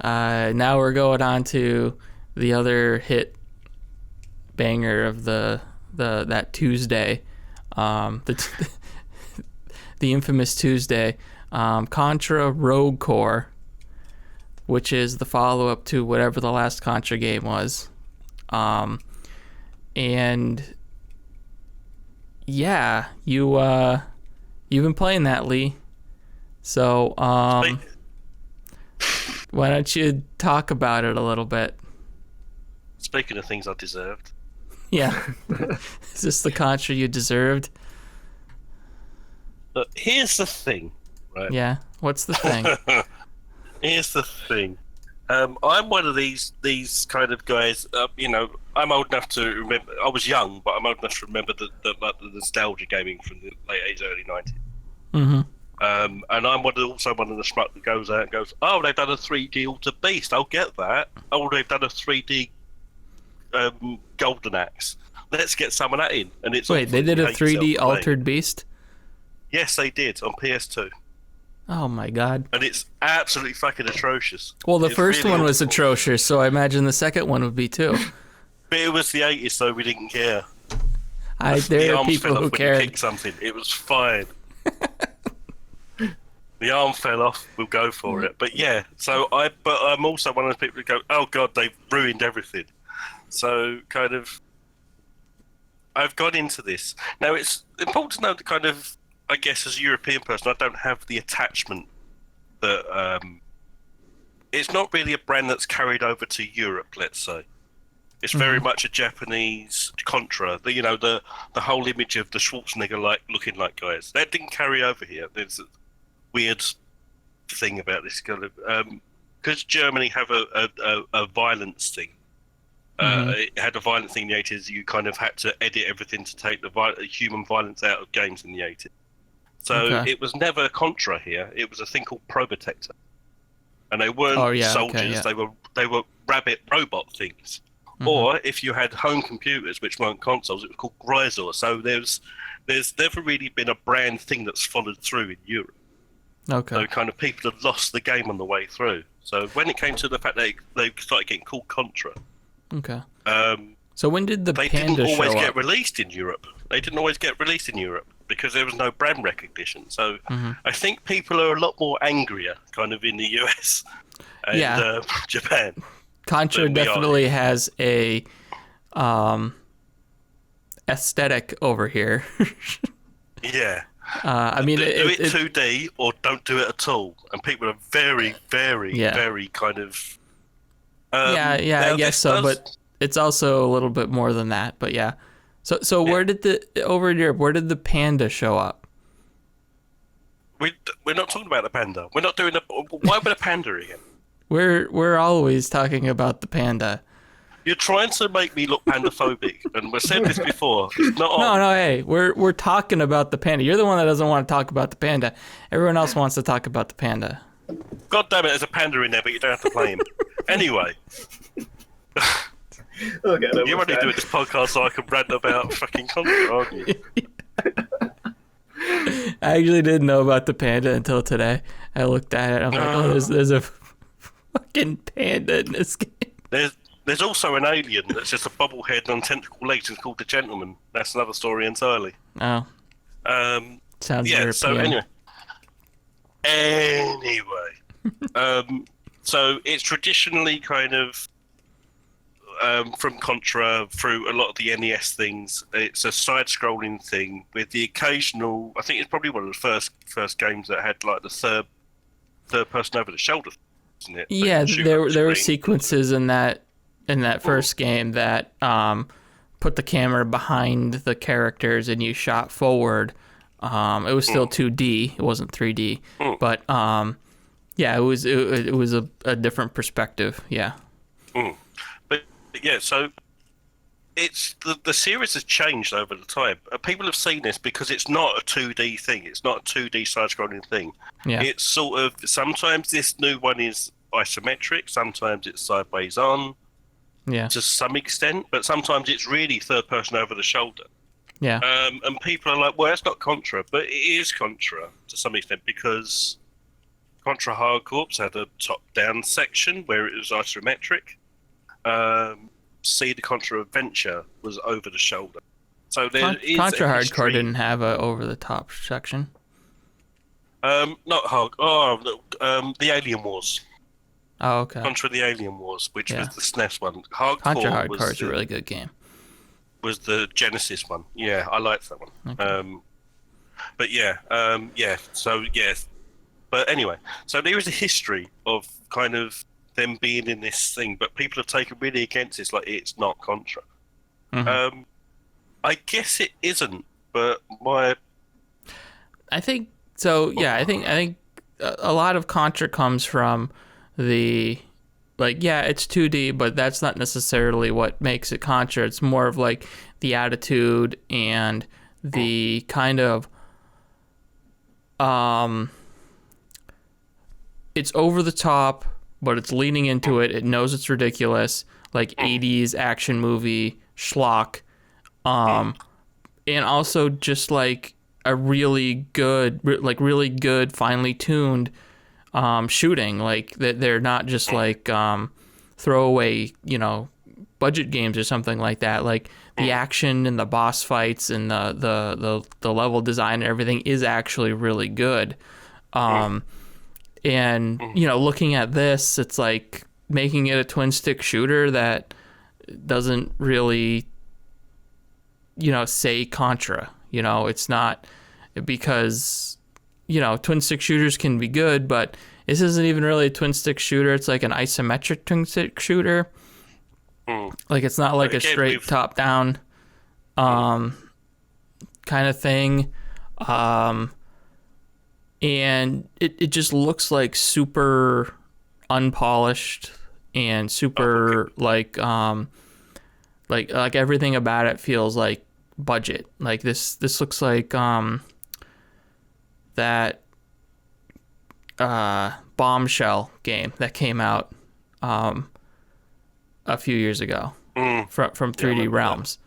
Now we're going on to the other hit banger of that Tuesday, the the infamous Tuesday, Contra Rogue Core, which is the follow-up to whatever the last Contra game was. And yeah, you've been playing that, Leigh. So why don't you talk about it a little bit? Speaking of things I deserved. Yeah. Is this the Contra you deserved? But here's the thing, right? Yeah. What's the thing? Here's the thing. I'm one of these kind of guys. I'm old enough to remember. I was young, but I'm old enough to remember the nostalgia gaming from the late 80s, early 90s. Mm-hmm. And I'm also one of the schmuck that goes out and goes, "Oh, they've done a 3D Altered Beast. I'll get that. Oh, they've done a 3D Golden Axe. Let's get some of that in." And it's Wait, they did a 3D Altered Beast? Yes, they did on PS2. Oh my god. And it's absolutely fucking atrocious. Well, the It's first really one was awful. atrocious, so I imagine the second one would be too. But it was the 80s, so we didn't care. There The are arms people fell who off when you cared. kicked something. It was fine. The arm fell off. We'll go for it. But yeah, but I'm also one of those people who go, "Oh god, they've ruined everything." So kind of, I've gone into this. Now it's important to know that kind of, I guess as a European person, I don't have the attachment that it's not really a brand that's carried over to Europe. Let's say it's very much a Japanese Contra. The whole image of the Schwarzenegger looking like guys that didn't carry over here. There's a weird thing about this kind of because Germany have a violence thing. It had a violent thing in the 80s. You kind of had to edit everything to take the human violence out of games in the 80s. So It was never Contra here. It was a thing called Probotector, and they weren't soldiers. They were rabbit robot things. Or if you had home computers, which weren't consoles, it was called Grisor. So there's never really been a brand thing that's followed through in Europe. Okay. So kind of people had lost the game on the way through. So when it came to the fact that they started getting called Contra. Okay. So when did the Panda didn't always show get up? released in Europe. They didn't always get released in Europe because there was no brand recognition. So I think people are a lot more angrier kind of in the US and Japan. Contra definitely has a aesthetic over here. Yeah. I mean, do it 2D or don't do it at all. And people are very, very, very kind of... I guess so, but it's also a little bit more than that. But yeah. So where did over in Europe, where did the Panda show up? We're not talking about the Panda. We're not doing why would a Panda again? We're always talking about the Panda. You're trying to make me look pandaphobic, and we've said this before. It's not on. No, hey, we're talking about the Panda. You're the one that doesn't want to talk about the Panda. Everyone else wants to talk about the Panda. God damn it, there's a Panda in there, but you don't have to play him. Anyway. Okay, you're only doing this podcast so I can rant about fucking Contra, aren't you? I actually didn't know about the Panda until today. I looked at it. I'm like, there's a fucking panda in this game. There's also an alien that's just a bobblehead on tentacle legs and called the Gentleman. That's another story entirely. Oh. Sounds European. So anyway. So it's traditionally kind of from Contra through a lot of the NES things. It's a side-scrolling thing with the occasional. I think it's probably one of the first games that had like the third person over the shoulder, isn't it? Yeah, there were sequences in that first game that put the camera behind the characters and you shot forward. It was still 2D. It wasn't 3D, but yeah, it was a different perspective. Yeah. But yeah, so it's the series has changed over the time. People have seen this because it's not a 2D thing. It's not a 2D side-scrolling thing. Yeah. It's sort of sometimes this new one is isometric. Sometimes it's sideways on. Yeah. To some extent, but sometimes it's really third person over the shoulder. Yeah. And people are like, well, that's not Contra, but it is Contra to some extent because Contra Hard Corps had a top-down section where it was isometric. See the Contra Adventure was over the shoulder. So there is Contra a Hardcore history. didn't have a over the top section. Not Hard. Oh, the Alien Wars. Oh, okay. Contra the Alien Wars, which Yeah. was the SNES one. Contra Hardcore Hardcore is a really good game. was the Genesis one. Yeah, I liked that one. Okay. But yeah, So yes, but anyway, so there is a history of kind of them being in this thing, but people have taken really against it. It's like it's not Contra. Mm-hmm. I guess it isn't, but I think so. Yeah, I think a lot of Contra comes from the it's 2D, but that's not necessarily what makes it Contra. It's more of like the attitude and the kind of it's over the top, but it's leaning into it. It knows it's ridiculous, like 80s action movie schlock, and also just like a really good, finely tuned shooting. Like that, they're not just like throwaway, budget games or something like that. Like the action and the boss fights and the level design and everything is actually really good. And looking at this, it's like making it a twin stick shooter that doesn't really say Contra. It's not, because twin stick shooters can be good, but this isn't even really a twin stick shooter. It's like an isometric twin stick shooter. Like it's not like a straight top down kind of thing. And it just looks like super unpolished and super like everything about it feels like budget. Like this looks like that Bombshell game that came out a few years ago from 3D Realms.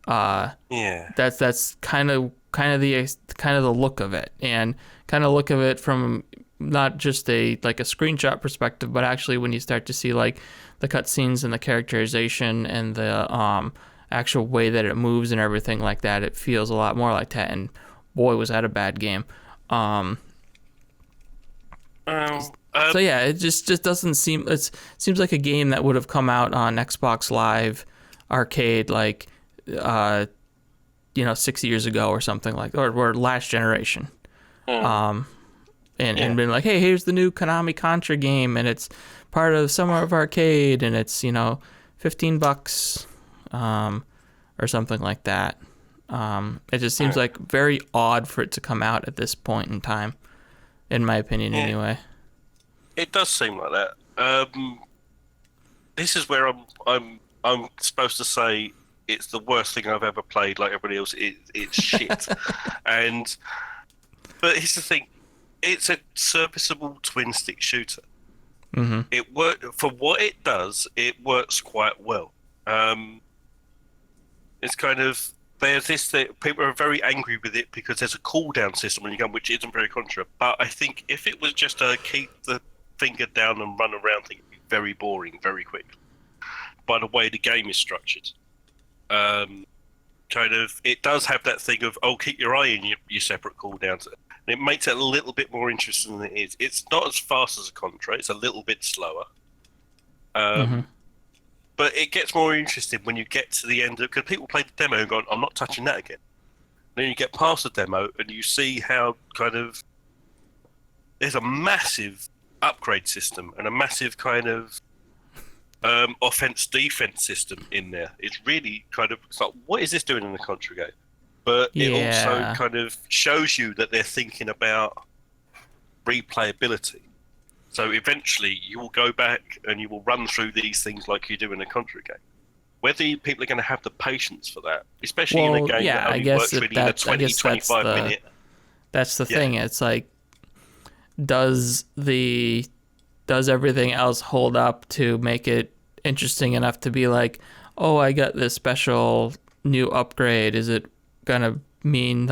That's kind of the look of it, and kind of look of it from not just a screenshot perspective, but actually when you start to see like the cutscenes and the characterization and the actual way that it moves and everything like that, it feels a lot more like that. And boy, was that a bad game. So yeah, it just doesn't seem. It seems like a game that would have come out on Xbox Live Arcade 6 years ago or something or last generation. And been like, hey, here's the new Konami Contra game, and it's part of Summer of Arcade, and it's $15 or something like that. It just seems like very odd for it to come out at this point in time, in my opinion, anyway. It does seem like that. This is where I'm supposed to say it's the worst thing I've ever played. Like everybody else, it's shit. But here's the thing: it's a serviceable twin stick shooter. Mm-hmm. It for what it does. It works quite well. It's kind of there's this thing, people are very angry with it because there's a cooldown system when you go, which isn't very Contra. But I think if it was just a keep the finger down and run around thing, it'd be very boring very quickly. By the way the game is structured, it does have that thing of keep your eye in your separate cooldowns. And it makes it a little bit more interesting than it is. It's not as fast as a Contra. It's a little bit slower. But it gets more interesting when you get to the end of it, because people play the demo and go, I'm not touching that again. And then you get past the demo and you see how there's a massive upgrade system and a massive kind of offense-defense system in there. It's really it's like, what is this doing in the Contra game? But it also kind of shows you that they're thinking about replayability. So eventually you will go back and you will run through these things like you do in a Contra game. Whether people are going to have the patience for that, especially in a game that only works really in a 20-25 minute. That's the thing. It's like, does everything else hold up to make it interesting enough to be like, oh, I got this special new upgrade? Is it gonna mean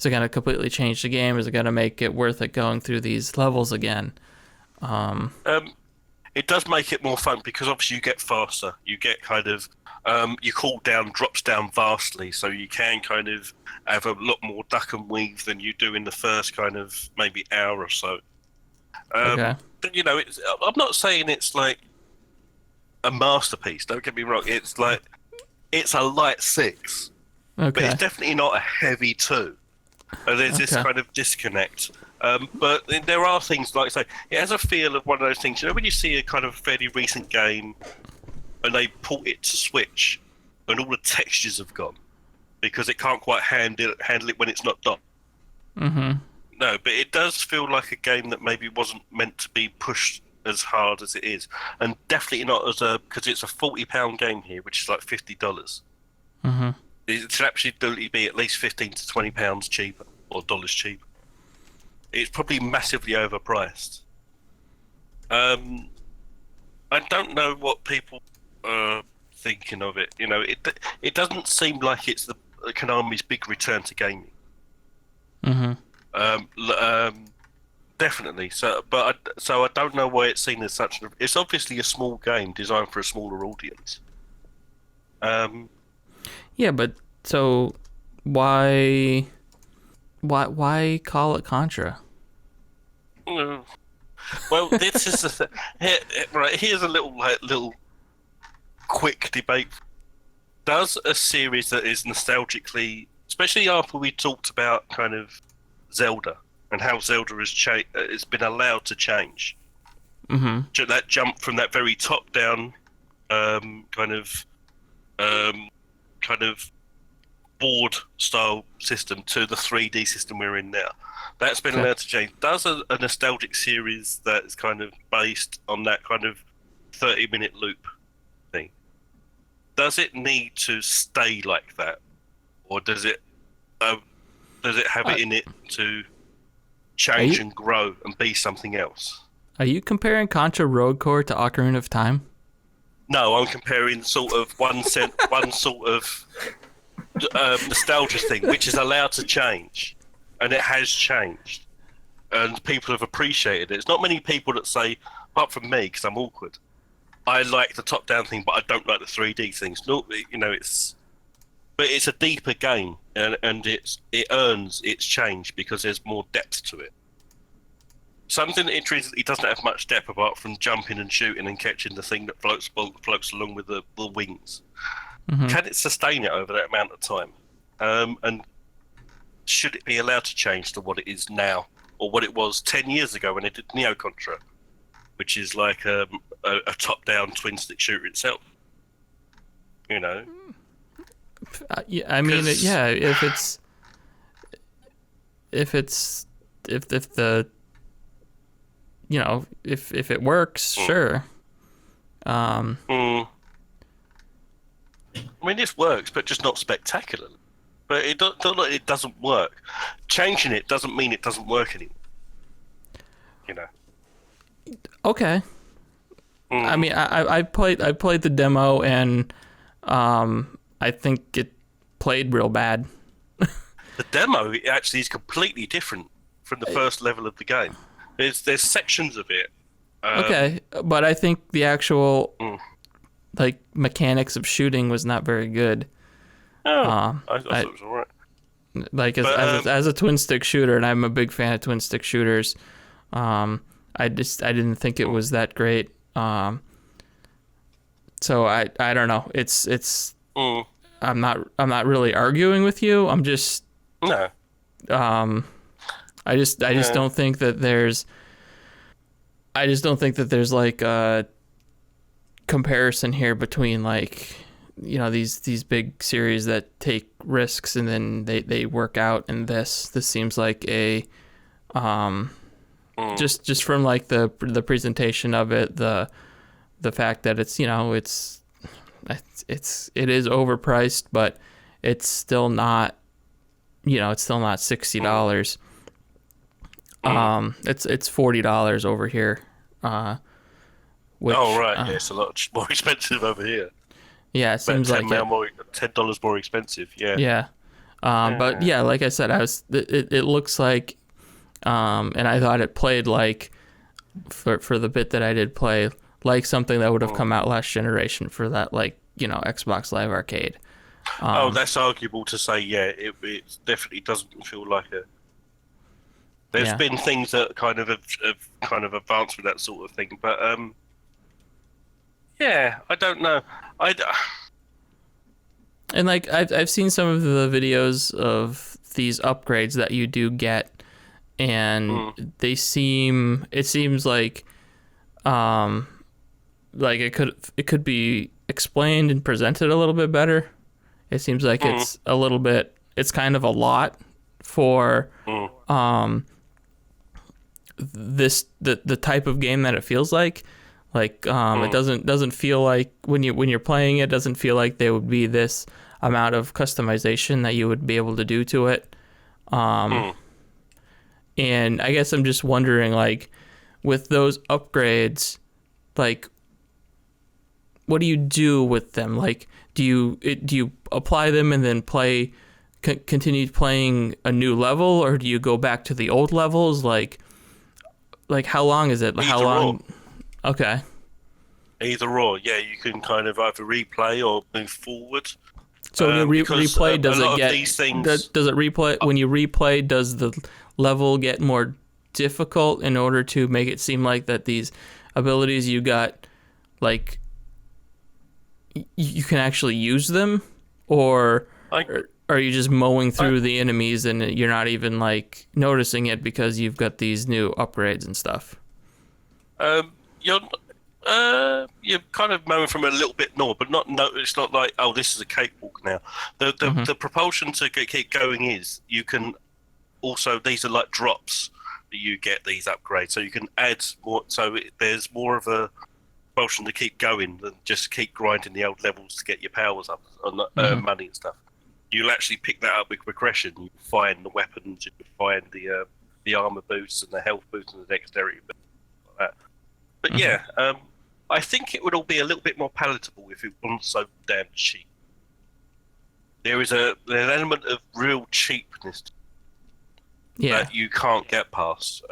Is it going to completely change the game? Is it going to make it worth it going through these levels again? It does make it more fun because obviously you get faster. You get kind of your cooldown drops down vastly, so you can kind of have a lot more duck and weave than you do in the first kind of maybe hour or so. Okay. But I'm not saying it's like a masterpiece. Don't get me wrong. It's like it's a light 6, but Okay. it's definitely not a heavy 2. There's this kind of disconnect. But there are things like, say, it has a feel of one of those things. You know, when you see a kind of fairly recent game and they port it to Switch and all the textures have gone because it can't quite handle it when it's not done. Mm-hmm. No, but it does feel like a game that maybe wasn't meant to be pushed as hard as it is, and definitely not because it's a £40 game here, which is like $50. Mm-hmm. It should absolutely be at least £15 to £20 cheaper or dollars cheaper. It's probably massively overpriced. I don't know what people are thinking of it. You know, it doesn't seem like it's the Konami's big return to gaming. Mm-hmm. Definitely. So I don't know why it's seen as such. It's obviously a small game designed for a smaller audience. Yeah, but so why call it Contra? Well, this is right. Here's a little quick debate. Does a series that is nostalgically, especially after we talked about kind of Zelda and how Zelda has it's been allowed to change. Mm-hmm. That jump from that very top-down kind of board style system to the 3D system we're in now. That's been allowed to change. Does a nostalgic series that is kind of based on that kind of 30-minute loop thing, does it need to stay like that, or does it have it in it to change and grow and be something else? Are you comparing Contra Road Core to Ocarina of Time? No, I'm comparing sort of one sort of nostalgia thing, which is allowed to change, and it has changed, and people have appreciated it. It's not many people that say, apart from me, because I'm awkward, I like the top-down thing, but I don't like the 3D things. No, you know, but it's a deeper game, and it earns its change because there's more depth to it. Something that intrinsically doesn't have much depth apart from jumping and shooting and catching the thing that floats along with the wings. Mm-hmm. Can it sustain it over that amount of time? And should it be allowed to change to what it is now, or what it was 10 years ago when it did Neo Contra, which is like a top-down twin-stick shooter itself? You know. Yeah, I mean, yeah. If the you know, if it works, sure. I mean, this works, but just not spectacularly. But it doesn't work. Changing it doesn't mean it doesn't work anymore. You know. Okay. I mean, I played the demo, and I think it played real bad. The demo actually is completely different from the first level of the game. There's sections of it. Okay, but I think the actual like mechanics of shooting was not very good. I thought it was alright. Like as a twin stick shooter, and I'm a big fan of twin stick shooters. I didn't think it was that great. So I don't know. It's I'm not really arguing with you. I'm just no. I just don't think that there's like a comparison here between, like, you know, these big series that take risks and then they work out, and this seems like a just from like the presentation of it, the fact that it's, you know, it is overpriced, but it's still not, you know, it's still not $60. It's $40 over here. Which, yeah, it's a lot more expensive over here. Yeah, it seems like $10 more expensive. Yeah. Yeah, But yeah, like I said, it looks like, and I thought it played like, for the bit that I did play, like something that would have come out last generation for that, like, Xbox Live Arcade. That's arguable to say. Yeah, it definitely doesn't feel like a. There's been things that kind of have kind of advanced with that sort of thing, but yeah, I don't know. And like I've seen some of the videos of these upgrades that you do get, and it seems like it could be explained and presented a little bit better. It seems like it's kind of a lot for the type of game that it feels like. Like it doesn't feel like when you're playing it, doesn't feel like there would be this amount of customization that you would be able to do to it. And I guess I'm just wondering, like, with those upgrades, like, what do you do with them? Like, do you apply them and then continue playing a new level, or do you go back to the old levels? Like how long is it? How long? Okay. Either or, yeah. You can kind of either replay or move forward. So when you replay, does it get? These things, does it replay? When you replay, does the level get more difficult in order to make it seem like that these abilities you got, like, you can actually use them, or are you just mowing through the enemies and you're not even like noticing it because you've got these new upgrades and stuff? You're kind of mowing from a little bit north, but it's not like, oh, this is a cakewalk now. The propulsion to keep going is you can also, these are like drops that you get these upgrades, so you can add more. So there's more of a propulsion to keep going than just keep grinding the old levels to get your powers up and money and stuff. You'll actually pick that up with progression. You find the weapons, you find the armor boosts and the health boosts and the dexterity boosts, like that. But yeah, I think it would all be a little bit more palatable if it wasn't so damn cheap. There's an element of real cheapness that you can't get past.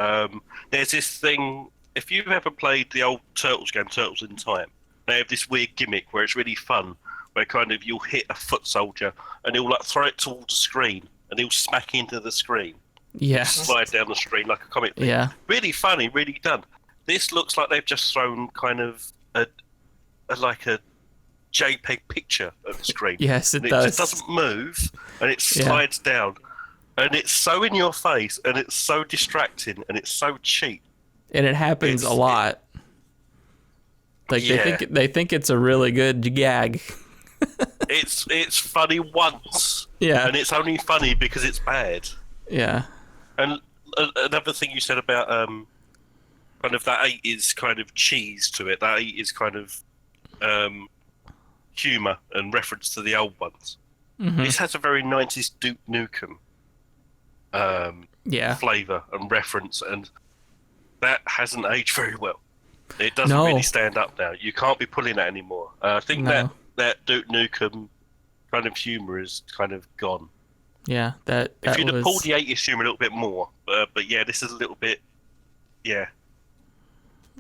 There's this thing, if you've ever played the old Turtles game, Turtles in Time, they have this weird gimmick where it's really fun, where kind of you'll hit a foot soldier and he'll like throw it towards the screen and he'll smack into the screen. Yeah. Slide down the screen like a comic thing. Yeah. Really funny, really done. This looks like they've just thrown kind of a JPEG picture of the screen. Yes, it does. does. It just doesn't move, and it slides down, and it's so in your face, and it's so distracting, and it's so cheap. And it happens a lot. Like they think it's a really good gag. It's funny once. Yeah. And it's only funny because it's bad. Yeah. And another thing you said about kind of that 8 is kind of cheese to it. That 8 is kind of humour and reference to the old ones. This has a very 90s Duke Nukem flavour and reference, and that hasn't aged very well. It doesn't really stand up now. You can't be pulling that anymore. I think that Duke Nukem kind of humour is kind of gone. Yeah, if you'd have pulled the 80s humour a little bit more, but yeah, this is a little bit,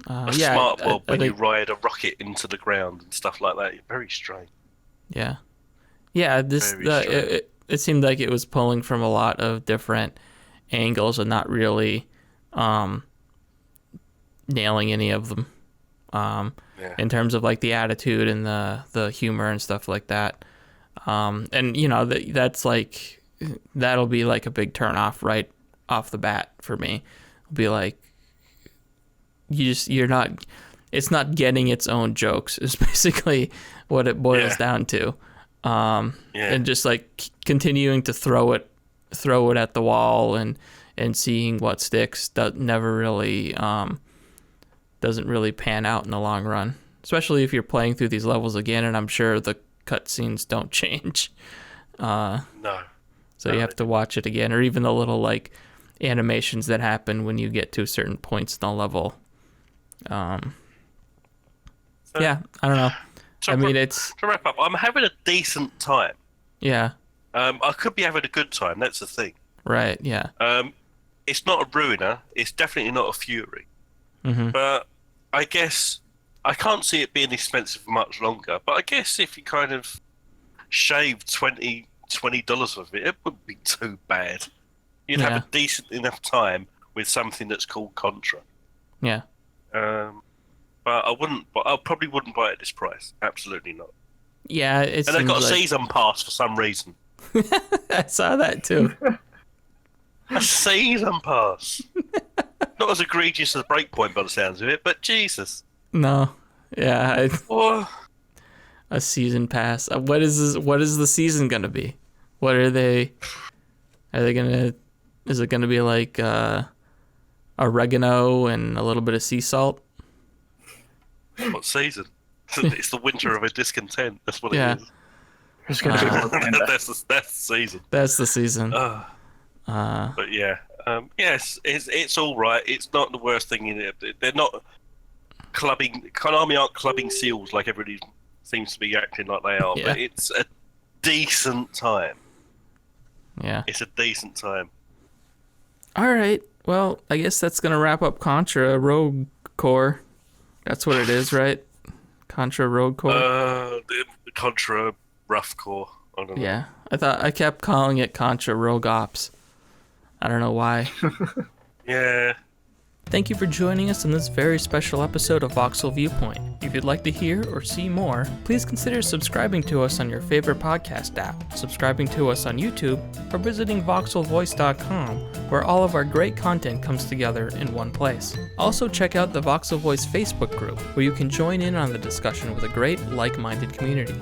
smart bob when you ride a rocket into the ground and stuff like that. Very strange. Yeah. This it seemed like it was pulling from a lot of different angles and not really nailing any of them. In terms of like the attitude and the humor and stuff like that. And that's like, that'll be like a big turn off right off the bat for me. It'll be like, it's not getting its own jokes is basically what it boils down to. And just like continuing to throw it at the wall and seeing what sticks doesn't really pan out in the long run, especially if you're playing through these levels again, and I'm sure the cutscenes don't change. No. So you have to watch it again, or even the little like animations that happen when you get to certain points in the level. I don't know. To wrap up, I'm having a decent time. Yeah. I could be having a good time. That's the thing. Right, yeah. It's not a ruiner. It's definitely not a fury. Mm-hmm. But I guess I can't see it being expensive for much longer. But I guess if you kind of shaved $20 of it, it wouldn't be too bad. You'd have a decent enough time with something that's called Contra. Yeah. But I wouldn't. But I probably wouldn't buy it at this price. Absolutely not. Yeah, and they got a season pass for some reason. I saw that too. A season pass. Not as egregious as Breakpoint by the sounds of it, but Jesus. No. Yeah. A season pass. What is this? What is the season gonna be? What are they? Are they gonna? Is it gonna be like oregano and a little bit of sea salt? What season? It's the winter of a discontent. That's what it is. There's gonna be more Panda. That's the season. That's the season. But yeah, yes, it's all right. It's not the worst thing in it. They're not clubbing. Konami aren't clubbing seals like everybody seems to be acting like they are. Yeah. But it's a decent time. Yeah. It's a decent time. All right. Well, I guess that's gonna wrap up Contra Rogue Core. That's what it is, right? Contra Rogue Core. The Contra Rough Core. I don't know. Yeah. I kept calling it Contra Rogue Ops. I don't know why. Yeah. Thank you for joining us on this very special episode of Voxel Viewpoint. If you'd like to hear or see more, please consider subscribing to us on your favorite podcast app, subscribing to us on YouTube, or visiting voxelvoice.com, where all of our great content comes together in one place. Also check out the Voxel Voice Facebook group, where you can join in on the discussion with a great like-minded community.